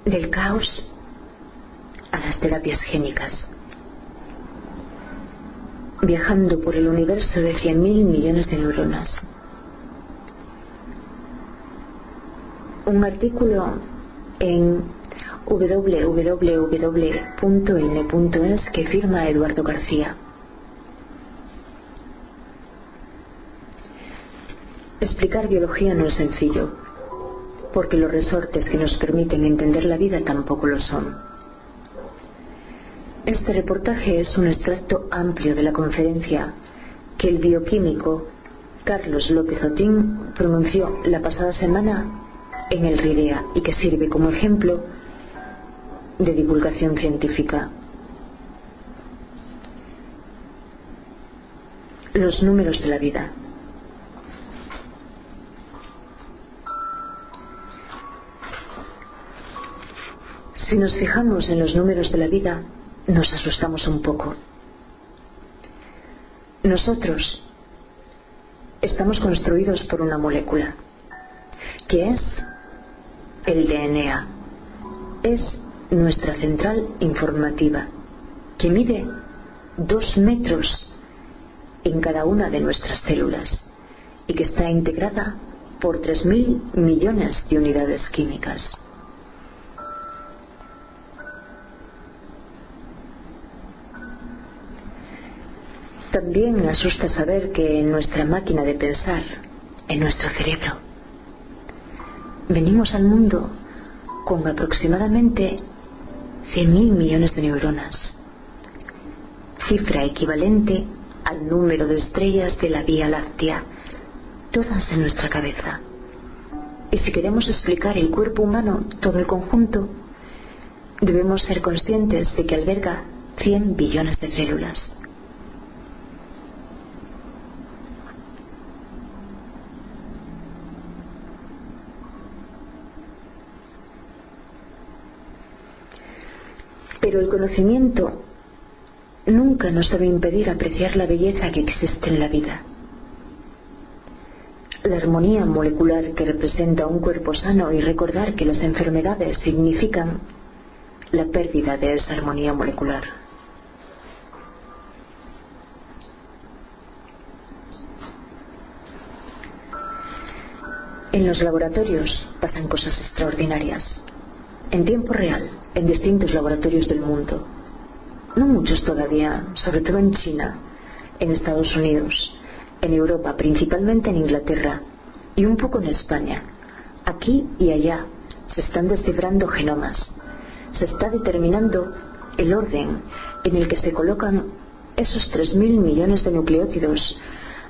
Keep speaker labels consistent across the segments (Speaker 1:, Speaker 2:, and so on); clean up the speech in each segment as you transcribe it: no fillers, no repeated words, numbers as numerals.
Speaker 1: del caos a las terapias génicas, viajando por el universo de 100.000 millones de neuronas. Un artículo en www.ine.es que firma Eduardo García. Explicar biología no es sencillo, porque los resortes que nos permiten entender la vida tampoco lo son. Este reportaje es un extracto amplio de la conferencia que el bioquímico Carlos López Otín pronunció la pasada semana en el RIDEA y que sirve como ejemplo de divulgación científica. Los números de la vida. Si nos fijamos en los números de la vida, nos asustamos un poco. Nosotros estamos construidos por una molécula, que es el DNA. Es nuestra central informativa, que mide 2 metros en cada una de nuestras células y que está integrada por 3.000 millones de unidades químicas. También asusta saber que en nuestra máquina de pensar, en nuestro cerebro, venimos al mundo con aproximadamente 100.000 millones de neuronas, cifra equivalente al número de estrellas de la Vía Láctea, todas en nuestra cabeza. Y si queremos explicar el cuerpo humano, todo el conjunto, debemos ser conscientes de que alberga 100 billones de células. Pero el conocimiento nunca nos debe impedir apreciar la belleza que existe en la vida. La armonía molecular que representa un cuerpo sano y recordar que las enfermedades significan la pérdida de esa armonía molecular. En los laboratorios pasan cosas extraordinarias. En tiempo real, en distintos laboratorios del mundo. No muchos todavía, sobre todo en China, en Estados Unidos, en Europa, principalmente en Inglaterra, y un poco en España. Aquí y allá se están descifrando genomas. Se está determinando el orden en el que se colocan esos 3.000 millones de nucleótidos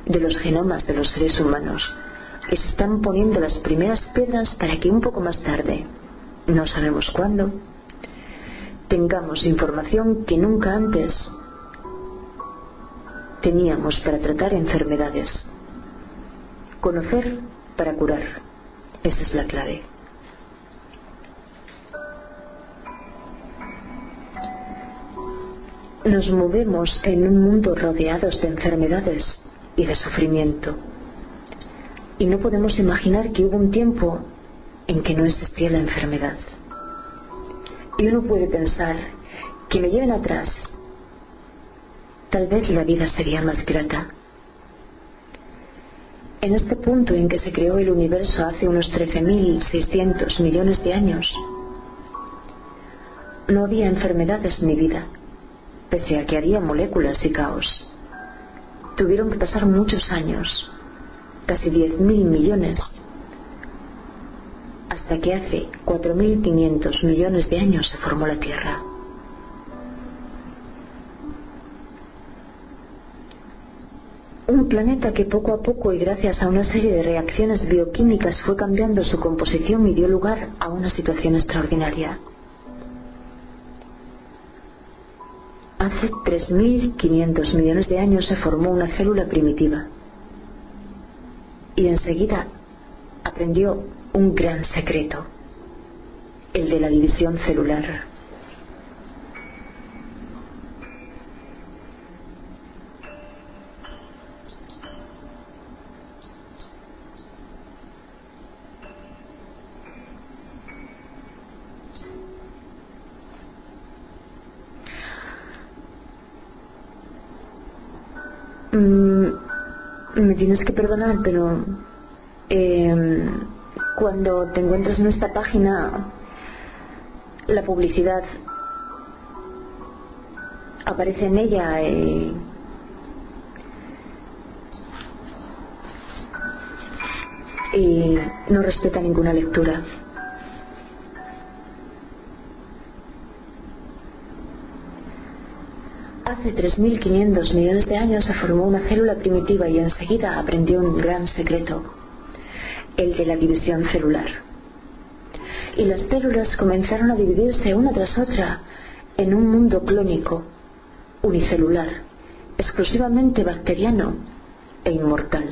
Speaker 1: de los genomas de los seres humanos. Y se están poniendo las primeras piedras para que un poco más tarde, no sabemos cuándo, tengamos información que nunca antes teníamos para tratar enfermedades. Conocer para curar. Esa es la clave. Nos movemos en un mundo rodeados de enfermedades y de sufrimiento. Y no podemos imaginar que hubo un tiempo en que no existía la enfermedad. Y uno puede pensar que me lleven atrás, tal vez la vida sería más grata. En este punto en que se creó el universo hace unos 13.600 millones de años, no había enfermedades ni vida, pese a que había moléculas y caos. Tuvieron que pasar muchos años, casi 10.000 millones, hasta que hace 4.500 millones de años se formó la Tierra. Un planeta que poco a poco y gracias a una serie de reacciones bioquímicas fue cambiando su composición y dio lugar a una situación extraordinaria. Hace 3.500 millones de años se formó una célula primitiva y enseguida aprendió un gran secreto, el de la división celular. Me tienes que perdonar, pero cuando te encuentras en esta página, la publicidad aparece en ella y no respeta ninguna lectura. Hace 3.500 millones de años se formó una célula primitiva y enseguida aprendió un gran secreto, el de la división celular. Y las células comenzaron a dividirse una tras otra en un mundo clónico, unicelular, exclusivamente bacteriano e inmortal.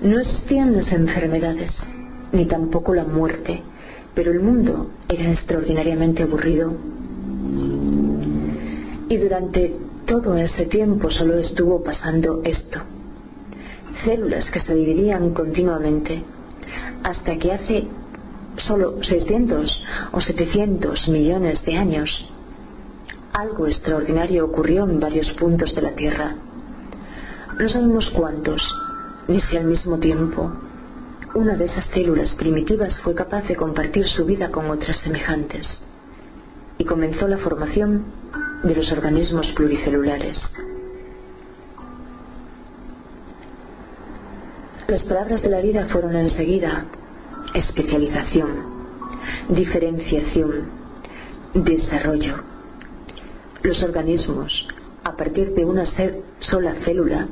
Speaker 1: No existían las enfermedades, ni tampoco la muerte, pero el mundo era extraordinariamente aburrido. Y durante todo ese tiempo solo estuvo pasando esto: células que se dividían continuamente, hasta que hace solo 600 o 700 millones de años algo extraordinario ocurrió en varios puntos de la Tierra. No sabemos cuántos, ni si al mismo tiempo. Una de esas células primitivas fue capaz de compartir su vida con otras semejantes, y comenzó la formación de los organismos pluricelulares. Las palabras de la vida fueron enseguida especialización, diferenciación, desarrollo. Los organismos, a partir de una sola célula,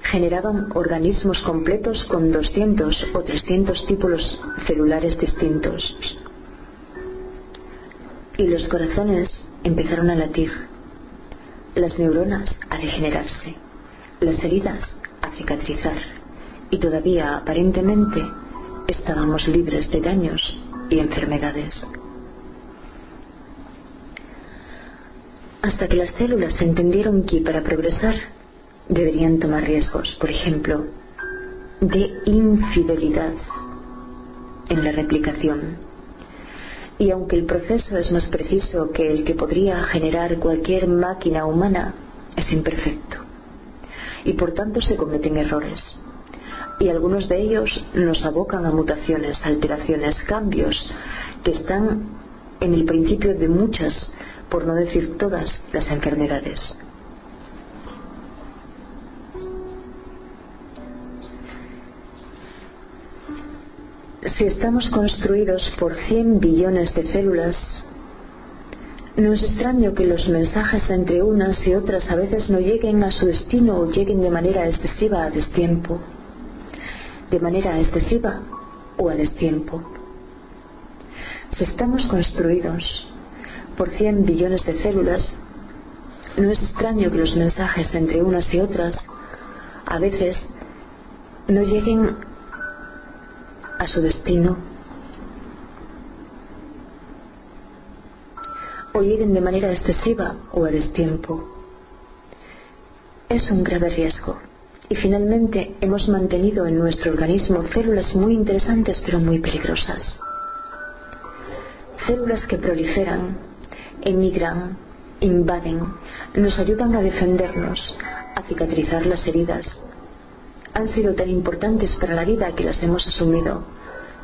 Speaker 1: generaban organismos completos con 200 o 300 tipos celulares distintos. Y los corazones empezaron a latir, las neuronas a regenerarse, las heridas a cicatrizar, y todavía aparentemente estábamos libres de daños y enfermedades. Hasta que las células entendieron que para progresar deberían tomar riesgos, por ejemplo, de infidelidad en la replicación. Y aunque el proceso es más preciso que el que podría generar cualquier máquina humana, es imperfecto, y por tanto se cometen errores, y algunos de ellos nos abocan a mutaciones, alteraciones, cambios que están en el principio de muchas, por no decir todas, las enfermedades. Si estamos construidos por 100 billones de células, no es extraño que los mensajes entre unas y otras a veces no lleguen a su destino o lleguen de manera excesiva a destiempo. De manera excesiva o a destiempo. Si estamos construidos por 100 billones de células, no es extraño que los mensajes entre unas y otras a veces no lleguen a su destino o lleguen de manera excesiva o a destiempo. Es un grave riesgo, y finalmente hemos mantenido en nuestro organismo células muy interesantes pero muy peligrosas. Células que proliferan, emigran, invaden, nos ayudan a defendernos, a cicatrizar las heridas. Han sido tan importantes para la vida que las hemos asumido,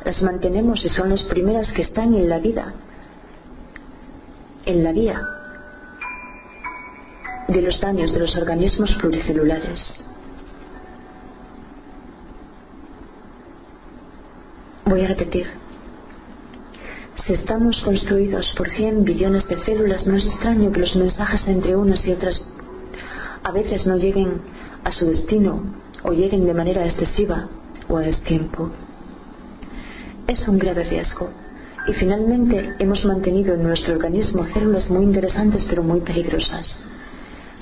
Speaker 1: las mantenemos y son las primeras que están en la vida, en la vía de los daños de los organismos pluricelulares. Voy a repetir. Si estamos construidos por 100 billones de células, no es extraño que los mensajes entre unas y otras a veces no lleguen a su destino o lleguen de manera excesiva o a destiempo. Es un grave riesgo, y finalmente hemos mantenido en nuestro organismo células muy interesantes pero muy peligrosas.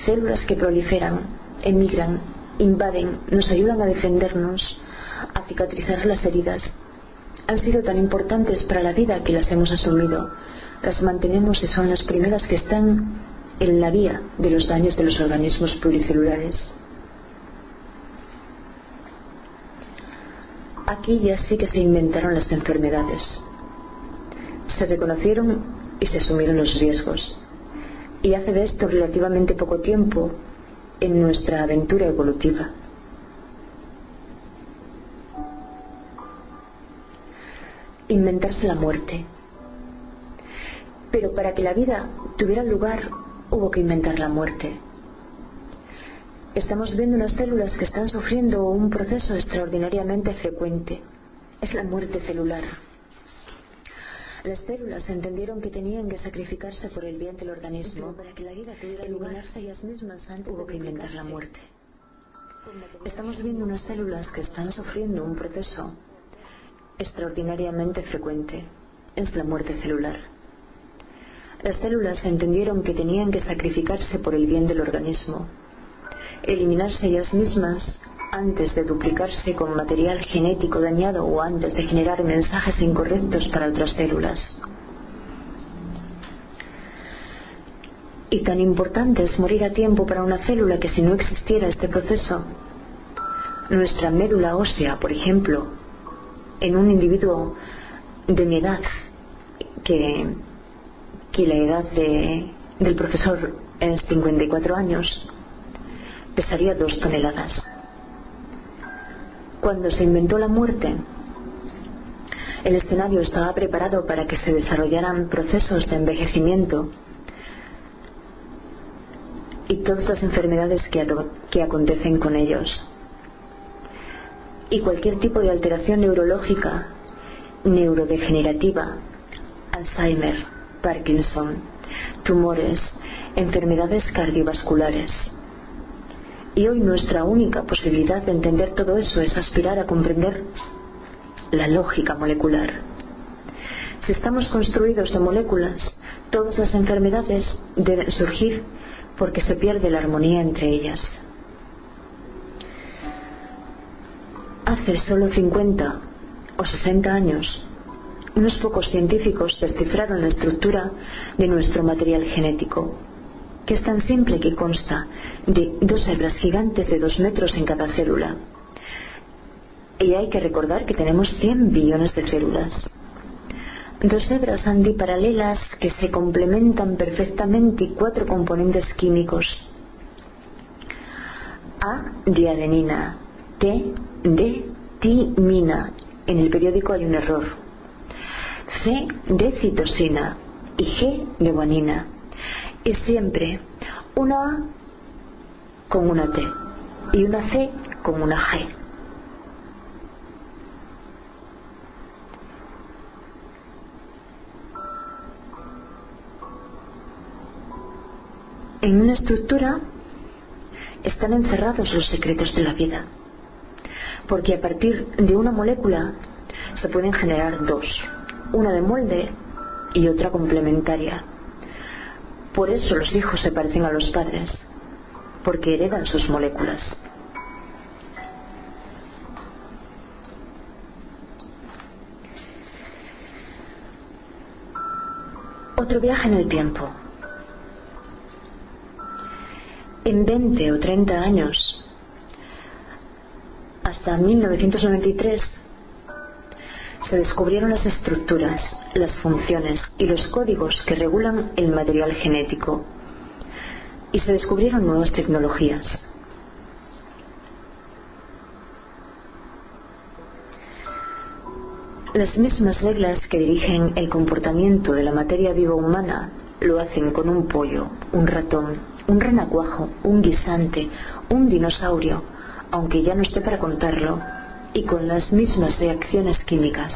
Speaker 1: Células que proliferan, emigran, invaden, nos ayudan a defendernos, a cicatrizar las heridas. Han sido tan importantes para la vida que las hemos asumido, las mantenemos y son las primeras que están en la vía de los daños de los organismos pluricelulares. Aquí ya sí que se inventaron las enfermedades. Se reconocieron y se asumieron los riesgos. Y hace de esto relativamente poco tiempo, en nuestra aventura evolutiva. Inventarse la muerte. Pero para que la vida tuviera lugar, hubo que inventar la muerte. Estamos viendo unas células que están sufriendo un proceso extraordinariamente frecuente. Es la muerte celular. Las células entendieron que tenían que sacrificarse por el bien del organismo. Para que la vida tuviera lugar, eliminarse ellas mismas antes hubo que inventar la muerte. Estamos viendo unas células que están sufriendo un proceso extraordinariamente frecuente. Es la muerte celular. Las células entendieron que tenían que sacrificarse por el bien del organismo, eliminarse ellas mismas antes de duplicarse con material genético dañado o antes de generar mensajes incorrectos para otras células. Y tan importante es morir a tiempo para una célula que si no existiera este proceso, nuestra médula ósea, por ejemplo, en un individuo de mi edad, que la edad del profesor es 54 años, pesaría 2 toneladas. Cuando se inventó la muerte, el escenario estaba preparado para que se desarrollaran procesos de envejecimiento y todas las enfermedades que acontecen con ellos. Y cualquier tipo de alteración neurológica, neurodegenerativa, Alzheimer, Parkinson, tumores, enfermedades cardiovasculares. Y hoy nuestra única posibilidad de entender todo eso es aspirar a comprender la lógica molecular. Si estamos construidos de moléculas, todas las enfermedades deben surgir porque se pierde la armonía entre ellas. Hace solo 50 o 60 años, unos pocos científicos descifraron la estructura de nuestro material genético, que es tan simple que consta de 2 hebras gigantes de 2 metros en cada célula. Y hay que recordar que tenemos 100 billones de células. 2 hebras antiparalelas que se complementan perfectamente y 4 componentes químicos. A de adenina, T de timina. En el periódico hay un error. C de citosina y G de guanina. Y siempre una A con una T y una C con una G. En una estructura están encerrados los secretos de la vida, porque a partir de una molécula se pueden generar 2, una de molde y otra complementaria. Por eso los hijos se parecen a los padres, porque heredan sus moléculas. Otro viaje en el tiempo. En 20 o 30 años, hasta 1993, se descubrieron las estructuras, las funciones y los códigos que regulan el material genético, y se descubrieron nuevas tecnologías. Las mismas reglas que dirigen el comportamiento de la materia viva humana lo hacen con un pollo, un ratón, un renacuajo, un guisante, un dinosaurio, aunque ya no esté para contarlo, y con las mismas reacciones químicas.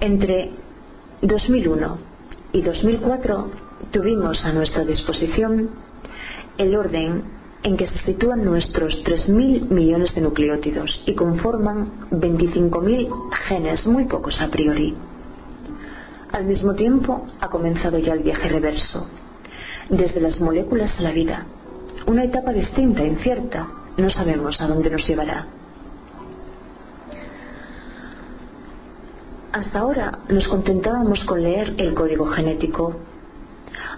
Speaker 1: Entre 2001 y 2004 tuvimos a nuestra disposición el orden en que se sitúan nuestros 3.000 millones de nucleótidos y conforman 25.000 genes, muy pocos a priori. Al mismo tiempo ha comenzado ya el viaje reverso, desde las moléculas a la vida, una etapa distinta, incierta, no sabemos a dónde nos llevará. Hasta ahora nos contentábamos con leer el código genético.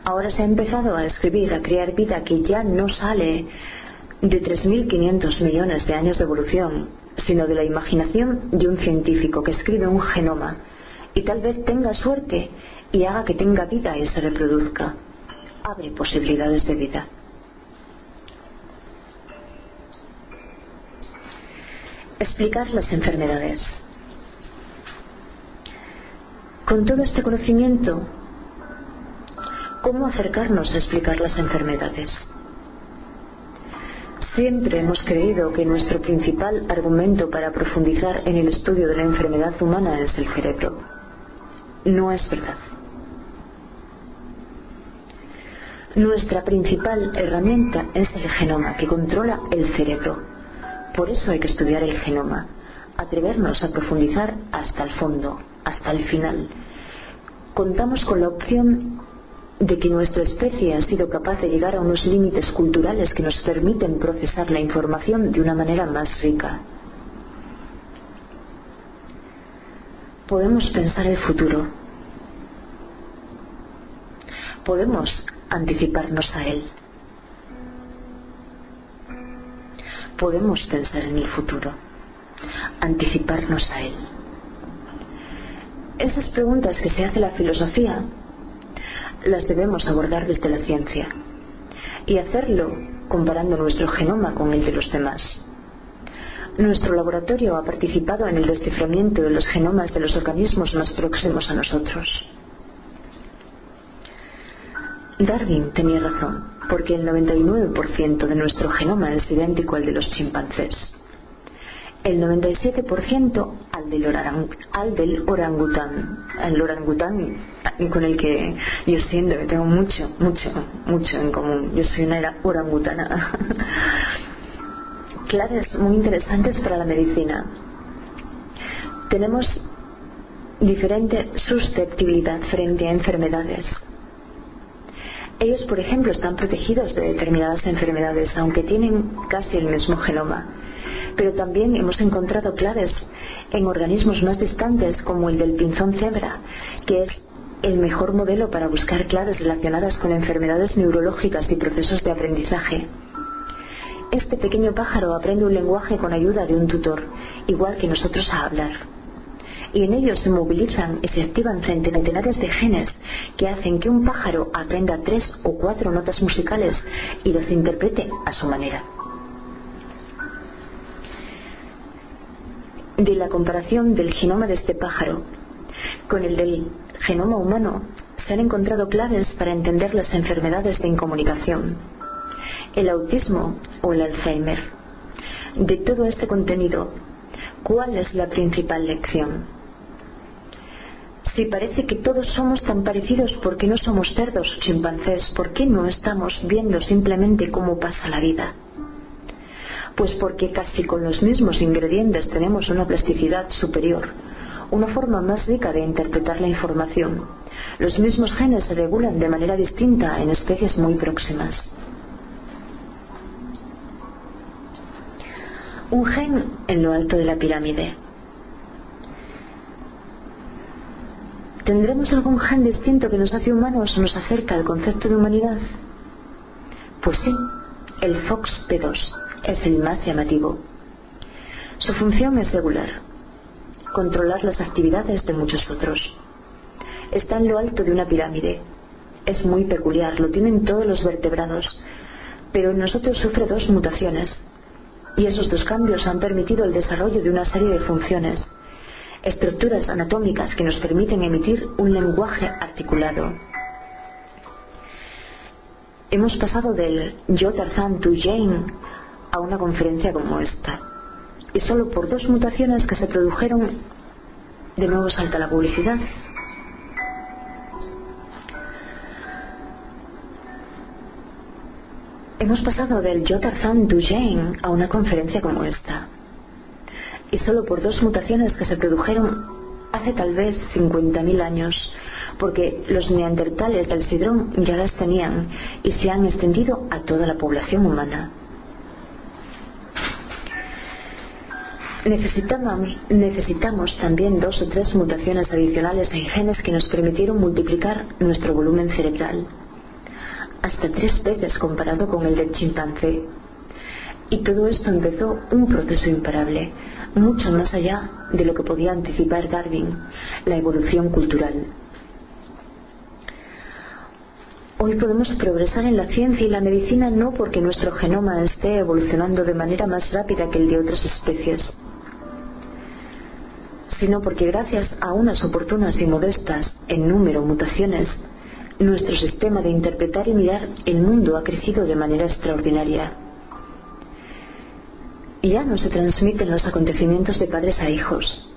Speaker 1: Ahora se ha empezado a escribir, a crear vida que ya no sale de 3.500 millones de años de evolución, sino de la imaginación de un científico que escribe un genoma y tal vez tenga suerte y haga que tenga vida y se reproduzca. Abre posibilidades de vida. Explicar las enfermedades. Con todo este conocimiento, ¿cómo acercarnos a explicar las enfermedades? Siempre hemos creído que nuestro principal argumento para profundizar en el estudio de la enfermedad humana es el cerebro. No es verdad. Nuestra principal herramienta es el genoma, que controla el cerebro. Por eso hay que estudiar el genoma, atrevernos a profundizar hasta el fondo, hasta el final. Contamos con la opción de que nuestra especie ha sido capaz de llegar a unos límites culturales que nos permiten procesar la información de una manera más rica. Podemos pensar el futuro. Podemos anticiparnos a él. Podemos pensar en el futuro, anticiparnos a él. Esas preguntas que se hace la filosofía las debemos abordar desde la ciencia y hacerlo comparando nuestro genoma con el de los demás. Nuestro laboratorio ha participado en el desciframiento de los genomas de los organismos más próximos a nosotros. Darwin tenía razón, porque el 99% de nuestro genoma es idéntico al de los chimpancés. El 97% al del orangután. El orangután con el que yo siento que tengo mucho en común. Yo soy una orangutana. Claves muy interesantes para la medicina. Tenemos diferente susceptibilidad frente a enfermedades. Ellos, por ejemplo, están protegidos de determinadas enfermedades, aunque tienen casi el mismo genoma. Pero también hemos encontrado claves en organismos más distantes, como el del pinzón cebra, que es el mejor modelo para buscar claves relacionadas con enfermedades neurológicas y procesos de aprendizaje. Este pequeño pájaro aprende un lenguaje con ayuda de un tutor, igual que nosotros a hablar. Y en ellos se movilizan y se activan centenares de genes que hacen que un pájaro aprenda 3 o 4 notas musicales y las interprete a su manera. De la comparación del genoma de este pájaro con el del genoma humano, se han encontrado claves para entender las enfermedades de incomunicación, el autismo o el Alzheimer. De todo este contenido, ¿cuál es la principal lección? Si parece que todos somos tan parecidos, ¿por qué no somos cerdos o chimpancés? ¿Por qué no estamos viendo simplemente cómo pasa la vida? Pues porque casi con los mismos ingredientes tenemos una plasticidad superior, una forma más rica de interpretar la información. Los mismos genes se regulan de manera distinta en especies muy próximas. Un gen en lo alto de la pirámide. ¿Tendremos algún gen distinto que nos hace humanos o nos acerca al concepto de humanidad? Pues sí, el FOXP2 es el más llamativo. Su función es regular, controlar las actividades de muchos otros. Está en lo alto de una pirámide. Es muy peculiar, lo tienen todos los vertebrados, pero en nosotros sufre 2 mutaciones, y esos 2 cambios han permitido el desarrollo de una serie de funciones, estructuras anatómicas que nos permiten emitir un lenguaje articulado. Hemos pasado del yo Tarzán tú Jane a una conferencia como esta, y solo por 2 mutaciones que se produjeron, de nuevo salta la publicidad. Hemos pasado del yo Tarzán tú Jane a una conferencia como esta, y solo por 2 mutaciones que se produjeron hace tal vez 50.000 años, porque los neandertales del Sidrón ya las tenían y se han extendido a toda la población humana. Necesitamos también 2 o 3 mutaciones adicionales en genes que nos permitieron multiplicar nuestro volumen cerebral, hasta 3 veces comparado con el del chimpancé. Y todo esto empezó un proceso imparable, mucho más allá de lo que podía anticipar Darwin, la evolución cultural. Hoy podemos progresar en la ciencia y la medicina no porque nuestro genoma esté evolucionando de manera más rápida que el de otras especies, sino porque gracias a unas oportunas y modestas en número mutaciones, nuestro sistema de interpretar y mirar el mundo ha crecido de manera extraordinaria. Ya no se transmiten los acontecimientos de padres a hijos,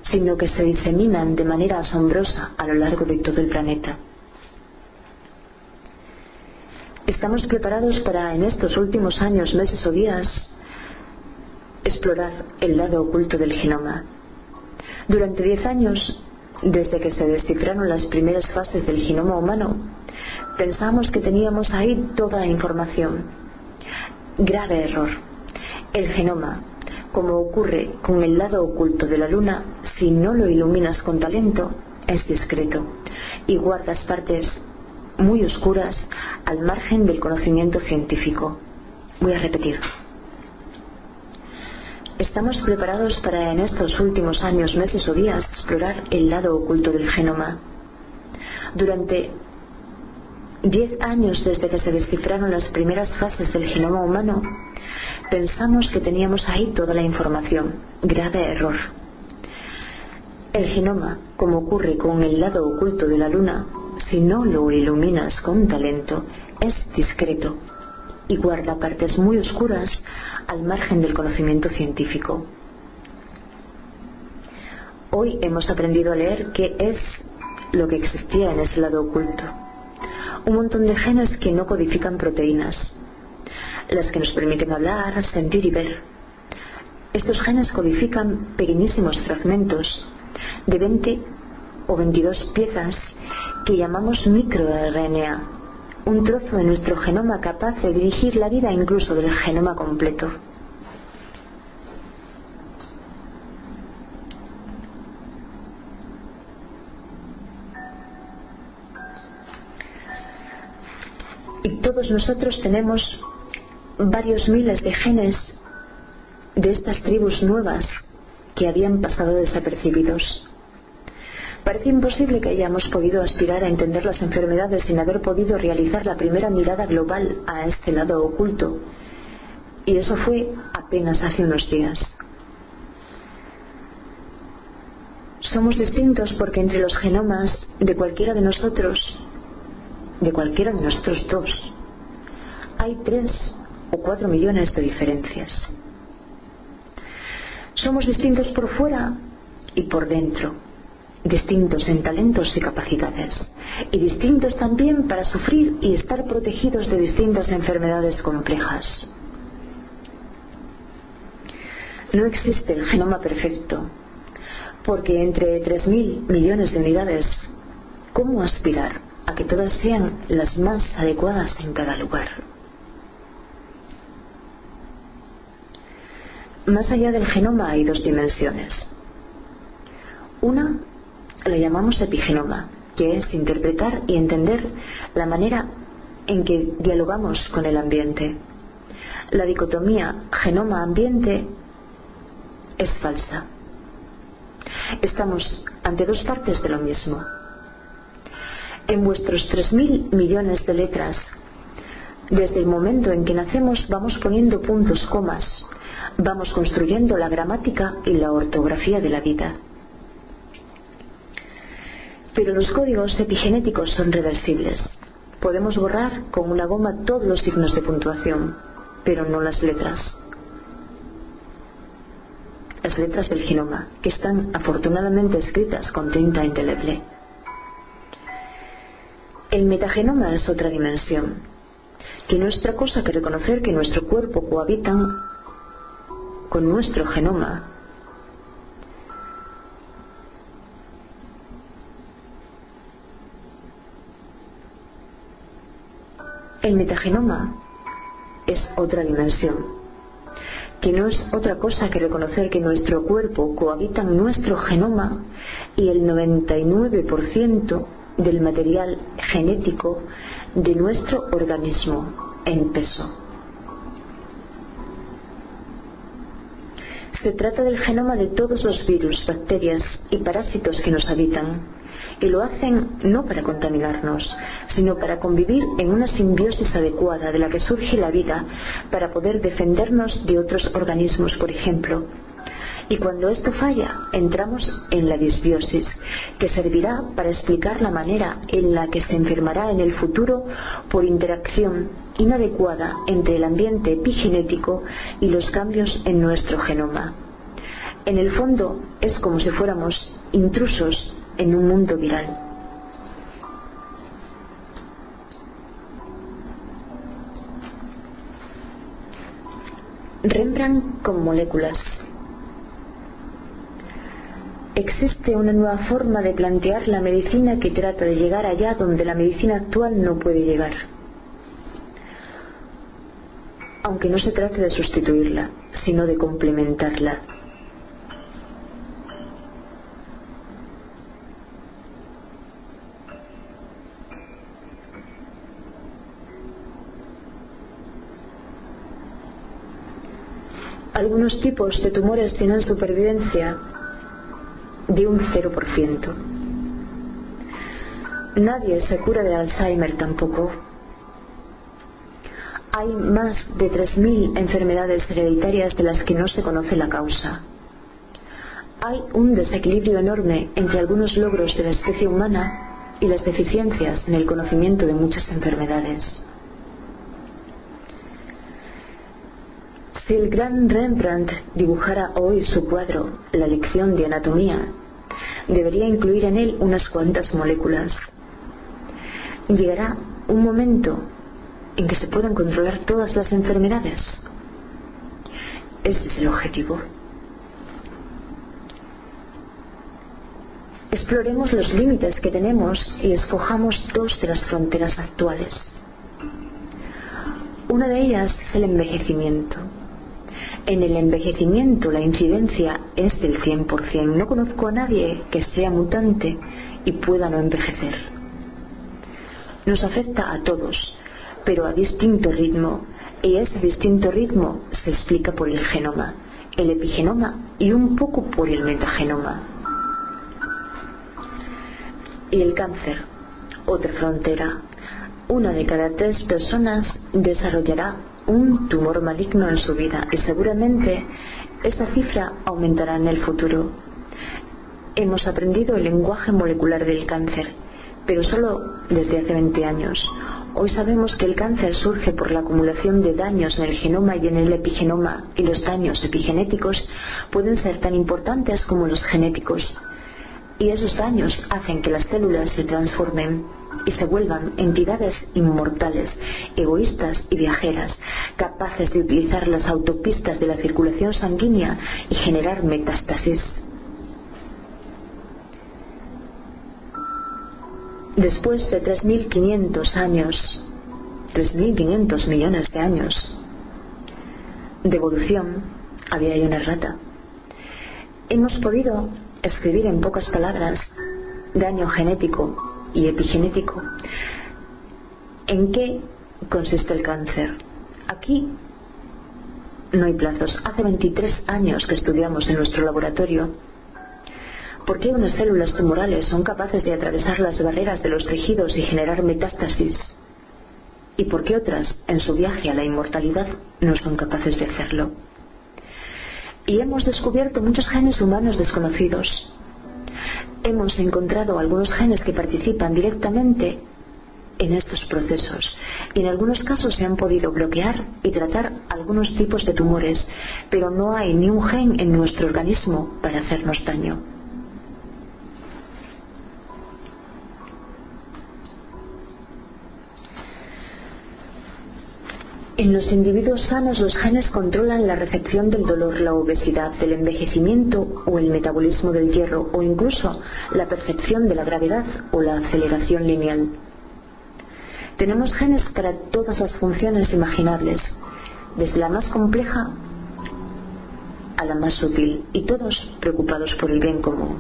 Speaker 1: sino que se diseminan de manera asombrosa a lo largo de todo el planeta. Estamos preparados para, en estos últimos años, meses o días, explorar el lado oculto del genoma. Durante 10 años, desde que se descifraron las primeras fases del genoma humano, pensamos que teníamos ahí toda la información. Grave error. El genoma, como ocurre con el lado oculto de la luna, si no lo iluminas con talento, es discreto y guardas partes muy oscuras al margen del conocimiento científico. Voy a repetir. Estamos preparados para, en estos últimos años, meses o días, explorar el lado oculto del genoma. Durante 10 años desde que se descifraron las primeras fases del genoma humano, pensamos que teníamos ahí toda la información. Grave error. El genoma, como ocurre con el lado oculto de la luna, si no lo iluminas con talento, es discreto y guarda partes muy oscuras al margen del conocimiento científico. Hoy hemos aprendido a leer qué es lo que existía en ese lado oculto. Un montón de genes que no codifican proteínas, las que nos permiten hablar, sentir y ver. Estos genes codifican pequeñísimos fragmentos de 20 o 22 piezas que llamamos microRNA, un trozo de nuestro genoma capaz de dirigir la vida incluso del genoma completo. Y todos nosotros tenemos varios miles de genes de estas tribus nuevas que habían pasado desapercibidos. Parece imposible que hayamos podido aspirar a entender las enfermedades sin haber podido realizar la primera mirada global a este lado oculto. Y eso fue apenas hace unos días. Somos distintos porque entre los genomas de cualquiera de nosotros, de cualquiera de nosotros dos, hay 3 o 4 millones de diferencias. Somos distintos por fuera y por dentro, distintos en talentos y capacidades, y distintos también para sufrir y estar protegidos de distintas enfermedades complejas. No existe el genoma perfecto, porque entre 3.000 millones de unidades, ¿cómo aspirar a que todas sean las más adecuadas en cada lugar? Más allá del genoma hay 2 dimensiones. Una la llamamos epigenoma, que es interpretar y entender la manera en que dialogamos con el ambiente. La dicotomía genoma-ambiente es falsa. Estamos ante 2 partes de lo mismo. En vuestros 3.000 millones de letras, desde el momento en que nacemos vamos poniendo puntos, comas, vamos construyendo la gramática y la ortografía de la vida. Pero los códigos epigenéticos son reversibles. Podemos borrar con una goma todos los signos de puntuación, pero no las letras. Las letras del genoma, que están afortunadamente escritas con tinta indeleble. El metagenoma es otra dimensión, que no es otra cosa que reconocer que nuestro cuerpo cohabitan con nuestro genoma. El metagenoma es otra dimensión, que no es otra cosa que reconocer que nuestro cuerpo cohabita en nuestro genoma y el 99% del material genético de nuestro organismo en peso. Se trata del genoma de todos los virus, bacterias y parásitos que nos habitan, y lo hacen no para contaminarnos, sino para convivir en una simbiosis adecuada de la que surge la vida para poder defendernos de otros organismos, por ejemplo, Y cuando esto falla, entramos en la disbiosis, que servirá para explicar la manera en la que se enfermará en el futuro por interacción inadecuada entre el ambiente epigenético y los cambios en nuestro genoma. En el fondo, es como si fuéramos intrusos en un mundo viral. Rembrandt con moléculas. Existe una nueva forma de plantear la medicina que trata de llegar allá donde la medicina actual no puede llegar. Aunque no se trate de sustituirla, sino de complementarla. Algunos tipos de tumores tienen supervivencia de un 0%. Nadie se cura de Alzheimer tampoco. Hay más de 3.000 enfermedades hereditarias de las que no se conoce la causa. Hay un desequilibrio enorme entre algunos logros de la especie humana y las deficiencias en el conocimiento de muchas enfermedades. Si el gran Rembrandt dibujara hoy su cuadro, La lección de anatomía, debería incluir en él unas cuantas moléculas. Llegará un momento en que se puedan controlar todas las enfermedades. Ese es el objetivo. Exploremos los límites que tenemos y escojamos dos de las fronteras actuales. Una de ellas es el envejecimiento. En el envejecimiento la incidencia es del 100%. No conozco a nadie que sea mutante y pueda no envejecer. Nos afecta a todos, pero a distinto ritmo, y ese distinto ritmo se explica por el genoma, el epigenoma y un poco por el metagenoma. Y el cáncer, otra frontera. 1 de cada 3 personas desarrollará un tumor maligno en su vida y seguramente esa cifra aumentará en el futuro. Hemos aprendido el lenguaje molecular del cáncer, pero solo desde hace 20 años. Hoy sabemos que el cáncer surge por la acumulación de daños en el genoma y en el epigenoma, y los daños epigenéticos pueden ser tan importantes como los genéticos. Y esos daños hacen que las células se transformen y se vuelvan entidades inmortales, egoístas y viajeras, capaces de utilizar las autopistas de la circulación sanguínea y generar metástasis. Después de 3.500 años, 3.500 millones de años de evolución, había ahí una errata. Hemos podido escribir en pocas palabras daño genético y epigenético. ¿En qué consiste el cáncer? Aquí no hay plazos. Hace 23 años que estudiamos en nuestro laboratorio por qué unas células tumorales son capaces de atravesar las barreras de los tejidos y generar metástasis, y por qué otras, en su viaje a la inmortalidad, no son capaces de hacerlo. Y hemos descubierto muchos genes humanos desconocidos. Hemos encontrado algunos genes que participan directamente en estos procesos, y en algunos casos se han podido bloquear y tratar algunos tipos de tumores, pero no hay ni un gen en nuestro organismo para hacernos daño. En los individuos sanos los genes controlan la recepción del dolor, la obesidad, del envejecimiento o el metabolismo del hierro, o incluso la percepción de la gravedad o la aceleración lineal. Tenemos genes para todas las funciones imaginables, desde la más compleja a la más sutil, y todos preocupados por el bien común.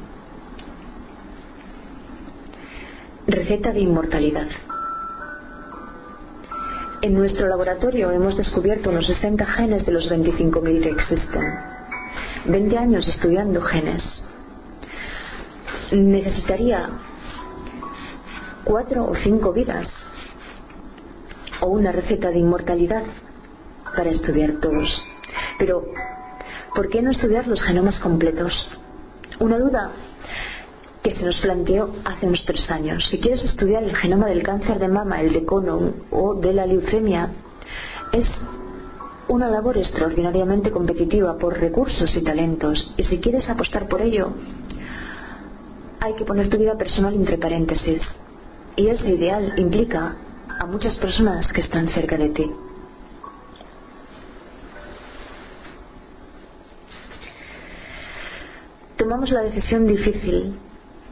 Speaker 1: Receta de inmortalidad. En nuestro laboratorio hemos descubierto unos 60 genes de los 25.000 que existen. 20 años estudiando genes. Necesitaría 4 o 5 vidas o una receta de inmortalidad para estudiar todos. Pero ¿Por qué no estudiar los genomas completos? Una duda que se nos planteó hace unos 3 años. Si quieres estudiar el genoma del cáncer de mama, el de colon o de la leucemia, es una labor extraordinariamente competitiva por recursos y talentos, y si quieres apostar por ello, hay que poner tu vida personal entre paréntesis, y ese ideal implica a muchas personas que están cerca de ti. Tomamos la decisión difícil,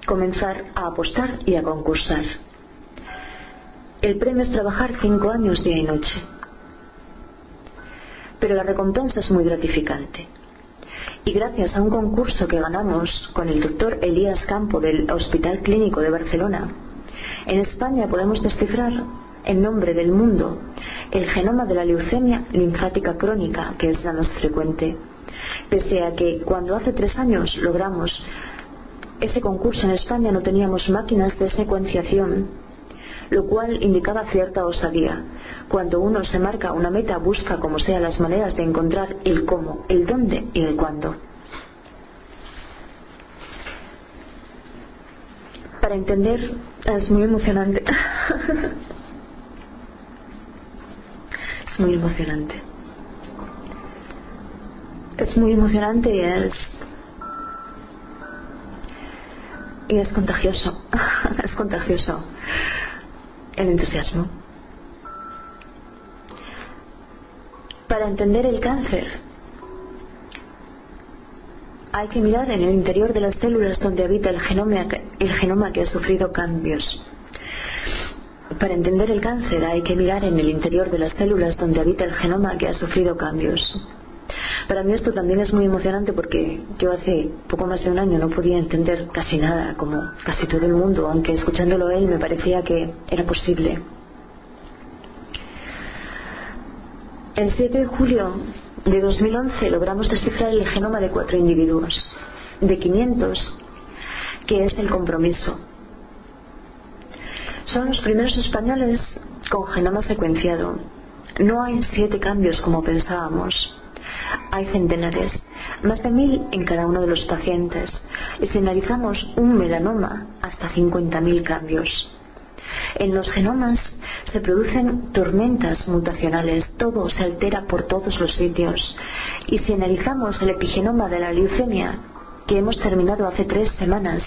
Speaker 1: comenzar a apostar y a concursar. El premio es trabajar 5 años día y noche, pero la recompensa es muy gratificante. Y gracias a un concurso que ganamos con el doctor Elías Campo del Hospital Clínico de Barcelona, en España podemos descifrar en nombre del mundo el genoma de la leucemia linfática crónica, que es la más frecuente, pese a que cuando hace 3 años logramos ese concurso en España no teníamos máquinas de secuenciación, lo cual indicaba cierta osadía. Cuando uno se marca una meta, busca como sea las maneras de encontrar el cómo, el dónde y el cuándo. Para entender, es muy emocionante. Es muy emocionante. Es muy emocionante y es contagioso. Es contagioso el entusiasmo. Para entender el cáncer hay que mirar en el interior de las células donde habita el genoma que ha sufrido cambios. Para entender el cáncer hay que mirar en el interior de las células donde habita el genoma que ha sufrido cambios. Para mí esto también es muy emocionante porque yo hace poco más de 1 año no podía entender casi nada, como casi todo el mundo, aunque escuchándolo él me parecía que era posible. El 7 de julio de 2011 logramos descifrar el genoma de 4 individuos, de 500, que es el compromiso. Son los primeros españoles con genoma secuenciado. No hay 7 cambios como pensábamos. Hay centenares, más de 1000 en cada uno de los pacientes, y si analizamos un melanoma, hasta 50.000 cambios. En los genomas se producen tormentas mutacionales, todo se altera por todos los sitios, y si analizamos el epigenoma de la leucemia, que hemos terminado hace 3 semanas,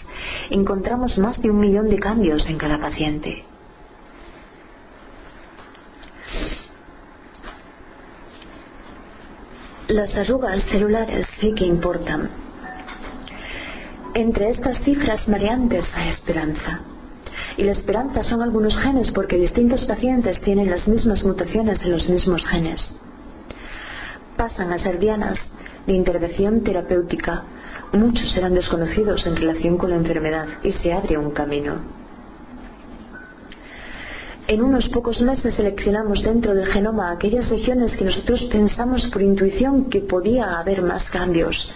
Speaker 1: encontramos más de 1 millón de cambios en cada paciente. Las arrugas celulares sí que importan. Entre estas cifras mareantes hay esperanza. Y la esperanza son algunos genes porque distintos pacientes tienen las mismas mutaciones en los mismos genes. Pasan a ser dianas de intervención terapéutica. Muchos serán desconocidos en relación con la enfermedad y se abre un camino. En unos pocos meses seleccionamos dentro del genoma aquellas regiones que nosotros pensamos por intuición que podía haber más cambios.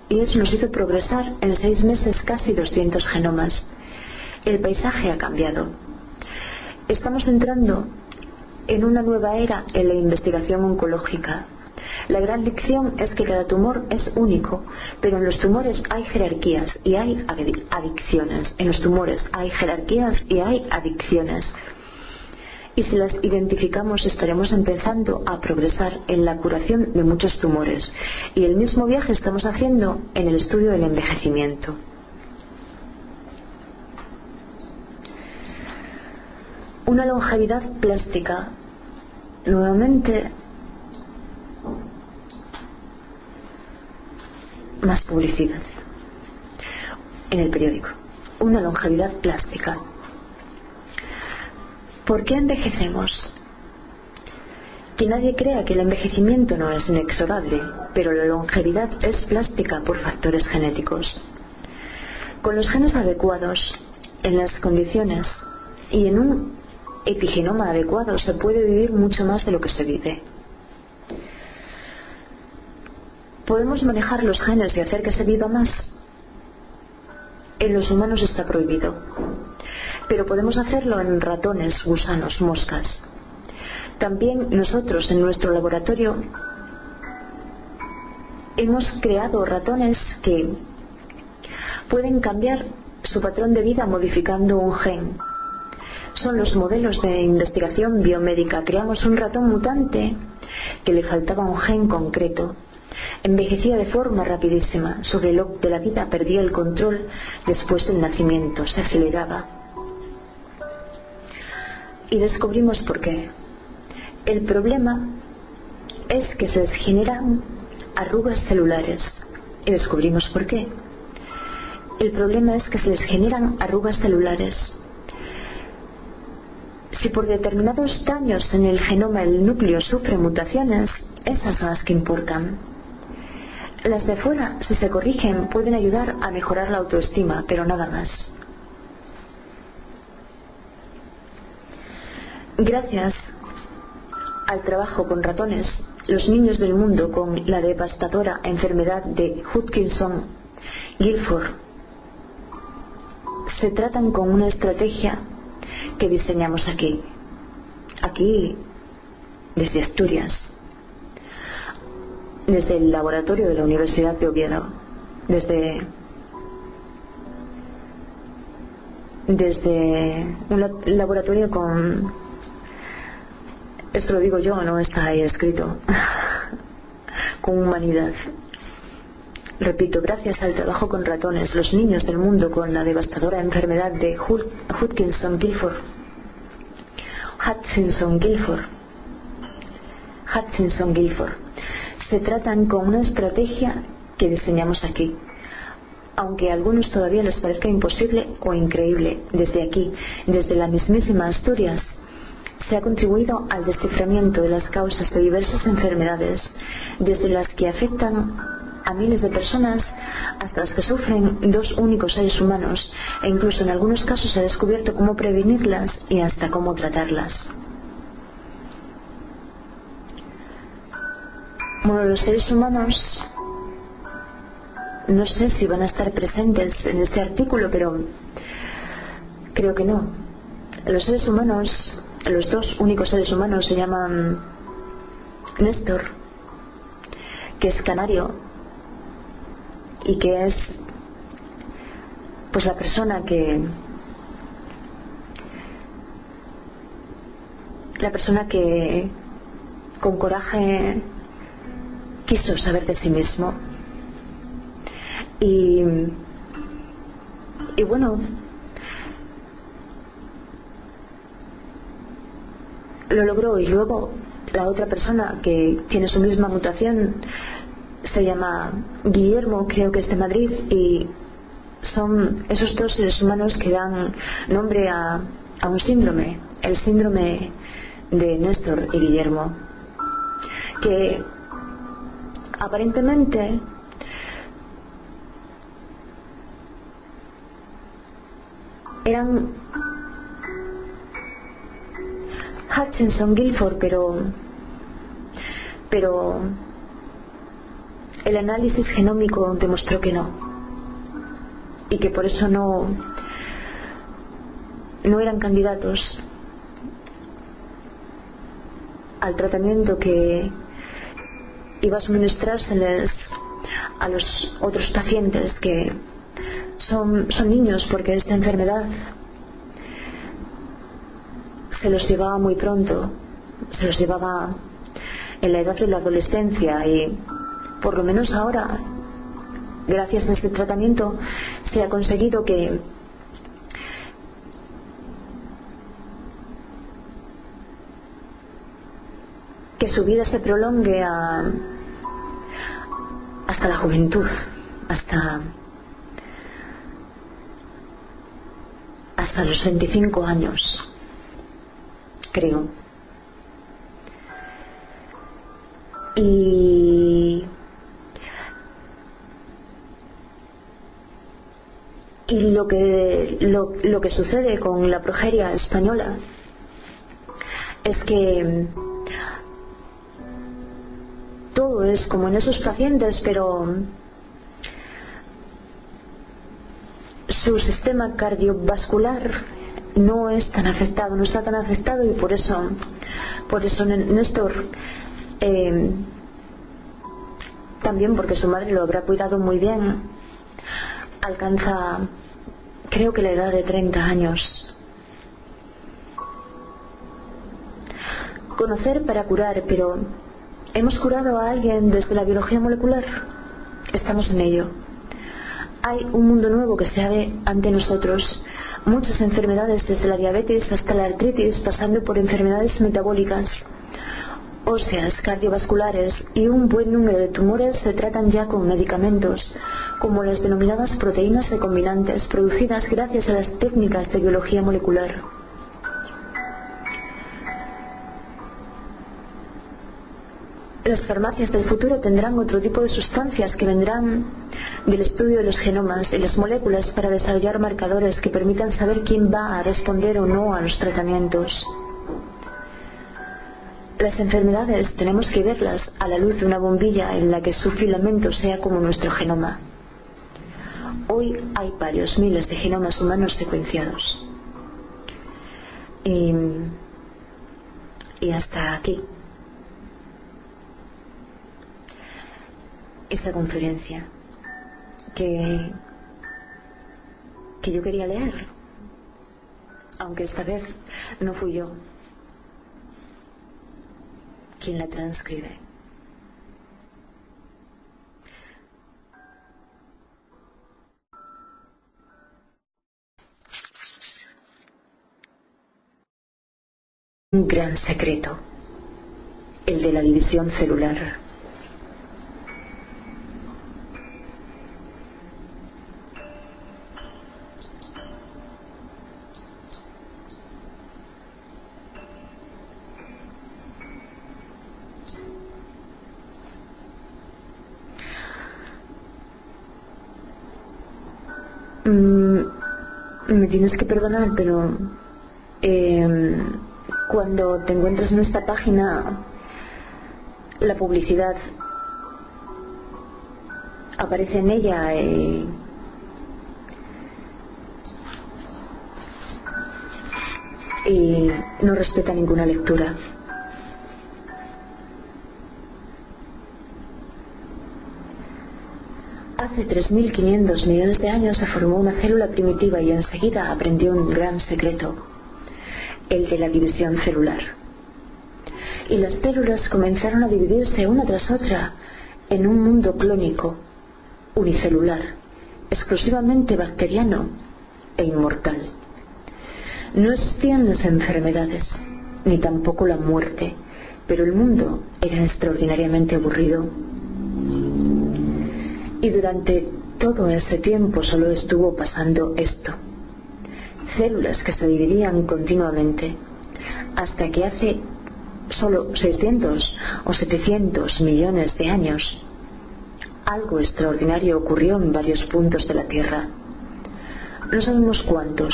Speaker 1: Y eso nos hizo progresar en 6 meses casi 200 genomas. El paisaje ha cambiado. Estamos entrando en una nueva era en la investigación oncológica. La gran lección es que cada tumor es único, pero en los tumores hay jerarquías y hay adicciones. En los tumores hay jerarquías y hay adicciones. Y si las identificamos estaremos empezando a progresar en la curación de muchos tumores. Y el mismo viaje estamos haciendo en el estudio del envejecimiento. Una longevidad plástica. Nuevamente, más publicidad en el periódico. Una longevidad plástica. ¿Por qué envejecemos? Que nadie crea que el envejecimiento no es inexorable, pero la longevidad es plástica por factores genéticos. Con los genes adecuados, en las condiciones y en un epigenoma adecuado se puede vivir mucho más de lo que se vive. ¿Podemos manejar los genes y hacer que se viva más? En los humanos está prohibido. Pero podemos hacerlo en ratones, gusanos, moscas. También nosotros en nuestro laboratorio hemos creado ratones que pueden cambiar su patrón de vida modificando un gen. Son los modelos de investigación biomédica. Creamos un ratón mutante que le faltaba un gen concreto. Envejecía de forma rapidísima. Su reloj de la vida perdía el control después del nacimiento. Se aceleraba. Y descubrimos por qué. El problema es que se les generan arrugas celulares. Y descubrimos por qué. El problema es que se les generan arrugas celulares. Si por determinados daños en el genoma el núcleo sufre mutaciones, esas son las que importan. Las de fuera, si se corrigen, pueden ayudar a mejorar la autoestima, pero nada más. Gracias al trabajo con ratones, los niños del mundo con la devastadora enfermedad de Hutchinson-Gilford se tratan con una estrategia que diseñamos aquí desde Asturias, desde el laboratorio de la Universidad de Oviedo, desde un laboratorio con, esto lo digo yo, no está ahí escrito, con humanidad. Repito, gracias al trabajo con ratones, los niños del mundo con la devastadora enfermedad de Hutchinson-Gilford se tratan con una estrategia que diseñamos aquí. Aunque a algunos todavía les parezca imposible o increíble, desde aquí, desde la mismísima Asturias, se ha contribuido al desciframiento de las causas de diversas enfermedades, desde las que afectan a miles de personas hasta las que sufren dos únicos seres humanos, e incluso en algunos casos se ha descubierto cómo prevenirlas y hasta cómo tratarlas. Bueno, los seres humanos, no sé si van a estar presentes en este artículo, pero creo que no. Los seres humanos, los dos únicos seres humanos, se llaman Néstor, que es canario, y que es pues la persona que con coraje quiso saber de sí mismo y bueno, lo logró. Y luego la otra persona que tiene su misma mutación se llama Guillermo, creo que es de Madrid, y son esos dos seres humanos que dan nombre a un síndrome, el síndrome de Néstor y Guillermo, que aparentemente eran Hutchinson-Gilford, pero el análisis genómico demostró que no, y que por eso no eran candidatos al tratamiento que iba a suministrárseles a los otros pacientes, que son niños, porque esta enfermedad se los llevaba muy pronto, se los llevaba en la edad de la adolescencia, y por lo menos ahora, gracias a este tratamiento, se ha conseguido que su vida se prolongue hasta la juventud, hasta los 25 años, creo. Y lo que sucede con la progeria española es que todo es como en esos pacientes, pero su sistema cardiovascular no es tan afectado, no está tan afectado, y por eso Néstor también porque su madre lo habrá cuidado muy bien, alcanza, creo que la edad de 30 años. Conocer para curar, pero ¿hemos curado a alguien desde la biología molecular? Estamos en ello. Hay un mundo nuevo que se abre ante nosotros. Muchas enfermedades, desde la diabetes hasta la artritis, pasando por enfermedades metabólicas, óseas, cardiovasculares y un buen número de tumores se tratan ya con medicamentos, como las denominadas proteínas recombinantes, producidas gracias a las técnicas de biología molecular. Las farmacias del futuro tendrán otro tipo de sustancias que vendrán del estudio de los genomas y las moléculas para desarrollar marcadores que permitan saber quién va a responder o no a los tratamientos. Las enfermedades tenemos que verlas a la luz de una bombilla en la que su filamento sea como nuestro genoma. Hoy hay varios miles de genomas humanos secuenciados. Y hasta aquí. Esta conferencia que yo quería leer, aunque esta vez no fui yo quien la transcribe. Un gran secreto, el de la división celular. Me tienes que perdonar, pero cuando te encuentras en esta página, la publicidad aparece en ella y no respeta ninguna lectura. Hace 3.500 millones de años se formó una célula primitiva y enseguida aprendió un gran secreto, el de la división celular. Y las células comenzaron a dividirse una tras otra en un mundo clónico, unicelular, exclusivamente bacteriano e inmortal. No existían las enfermedades, ni tampoco la muerte, pero el mundo era extraordinariamente aburrido. Y durante todo ese tiempo solo estuvo pasando esto. Células que se dividían continuamente, hasta que hace solo 600 o 700 millones de años, algo extraordinario ocurrió en varios puntos de la Tierra. No sabemos cuántos,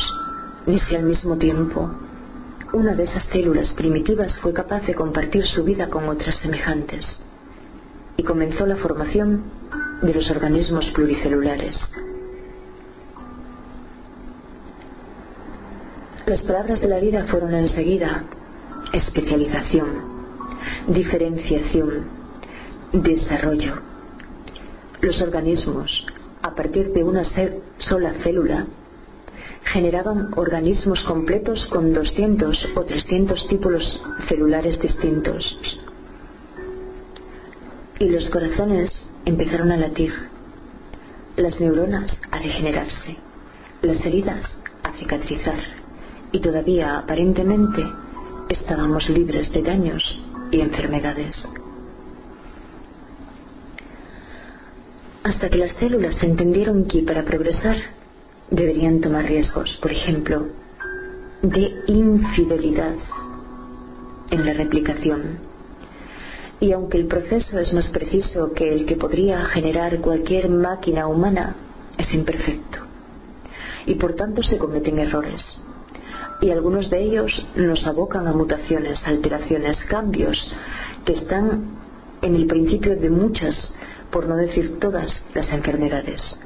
Speaker 1: ni si al mismo tiempo. Una de esas células primitivas fue capaz de compartir su vida con otras semejantes, y comenzó la formación de los organismos pluricelulares. Las palabras de la vida fueron enseguida especialización, diferenciación, desarrollo. Los organismos, a partir de una sola célula, generaban organismos completos con 200 o 300 tipos celulares distintos. Y los corazones empezaron a latir, las neuronas a regenerarse, las heridas a cicatrizar, y todavía aparentemente estábamos libres de daños y enfermedades. Hasta que las células entendieron que para progresar deberían tomar riesgos, por ejemplo, de infidelidad en la replicación. Y aunque el proceso es más preciso que el que podría generar cualquier máquina humana, es imperfecto. Y por tanto se cometen errores. Y algunos de ellos nos abocan a mutaciones, alteraciones, cambios que están en el principio de muchas, por no decir todas, las enfermedades.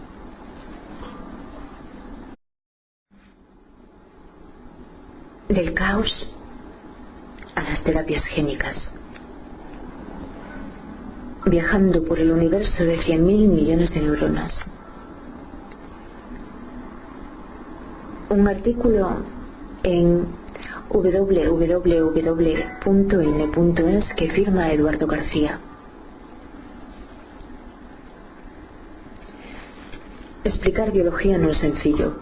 Speaker 1: Del caos a las terapias génicas. viajando por el universo de 100.000 millones de neuronas. Un artículo en www.ine.es que firma Eduardo García. Explicar biología no es sencillo,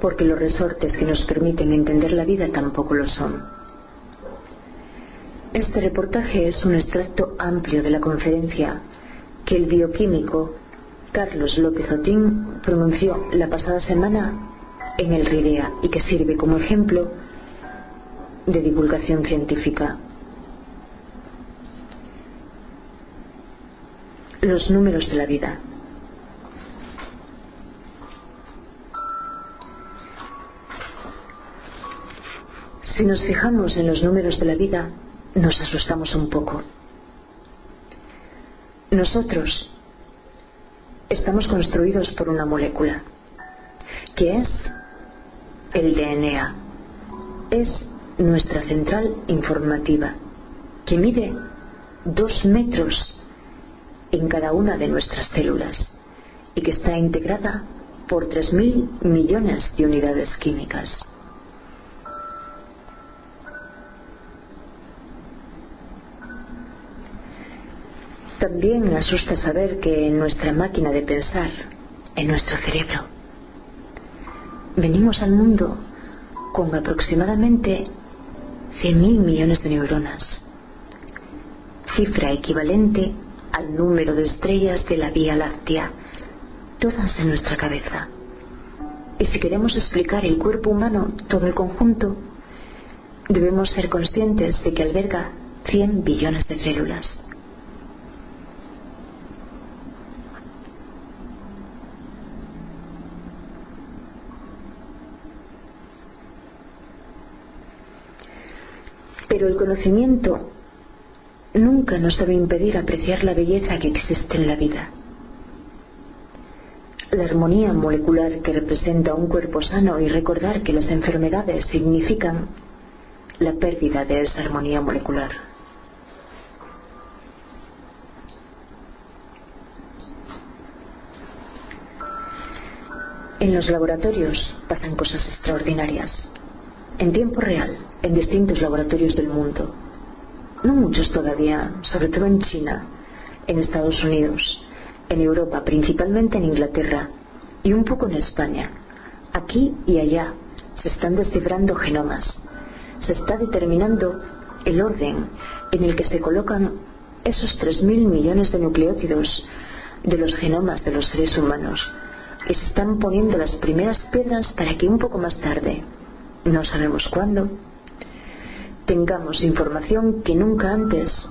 Speaker 1: porque los resortes que nos permiten entender la vida tampoco lo son. Este reportaje es un extracto amplio de la conferencia que el bioquímico Carlos López Otín pronunció la pasada semana en el RIDEA y que sirve como ejemplo de divulgación científica. Los números de la vida. Si nos fijamos en los números de la vida, nos asustamos un poco. Nosotros estamos construidos por una molécula, que es el DNA. Es nuestra central informativa, que mide 2 metros en cada una de nuestras células y que está integrada por 3.000 millones de unidades químicas. También asusta saber que en nuestra máquina de pensar, en nuestro cerebro, venimos al mundo con aproximadamente 100.000 millones de neuronas, cifra equivalente al número de estrellas de la Vía Láctea, todas en nuestra cabeza. Y si queremos explicar el cuerpo humano, todo el conjunto, debemos ser conscientes de que alberga 100 billones de células. Pero el conocimiento nunca nos debe impedir apreciar la belleza que existe en la vida. La armonía molecular que representa un cuerpo sano y recordar que las enfermedades significan la pérdida de esa armonía molecular. En los laboratorios pasan cosas extraordinarias. En tiempo real, en distintos laboratorios del mundo. No muchos todavía, sobre todo en China, en Estados Unidos, en Europa, principalmente en Inglaterra, y un poco en España. Aquí y allá se están descifrando genomas. Se está determinando el orden en el que se colocan esos 3.000 millones de nucleótidos de los genomas de los seres humanos. Y se están poniendo las primeras piedras para que un poco más tarde, no sabemos cuándo, tengamos información que nunca antes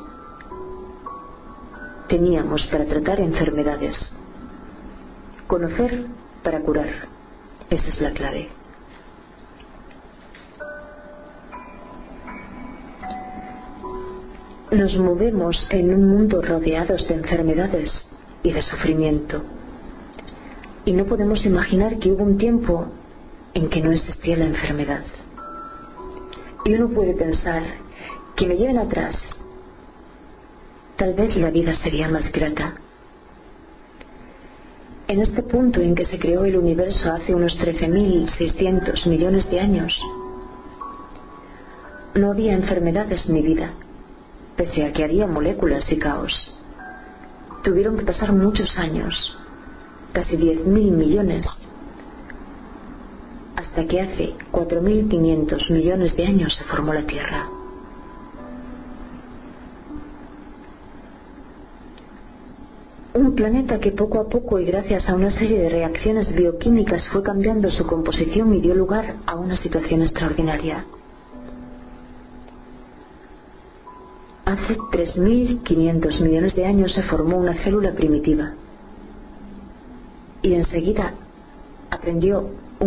Speaker 1: teníamos para tratar enfermedades. Conocer para curar. Esa es la clave. Nos movemos en un mundo rodeados de enfermedades y de sufrimiento. Y no podemos imaginar que hubo un tiempo en que no existía la enfermedad. Y uno puede pensar que me lleven atrás, tal vez la vida sería más grata. En este punto en que se creó el universo hace unos 13.600 millones de años, no había enfermedades ni vida, pese a que había moléculas y caos. Tuvieron que pasar muchos años, casi 10.000 millones, hasta que hace 4.500 millones de años se formó la Tierra. Un planeta que poco a poco y gracias a una serie de reacciones bioquímicas fue cambiando su composición y dio lugar a una situación extraordinaria. Hace 3.500 millones de años se formó una célula primitiva y enseguida aprendió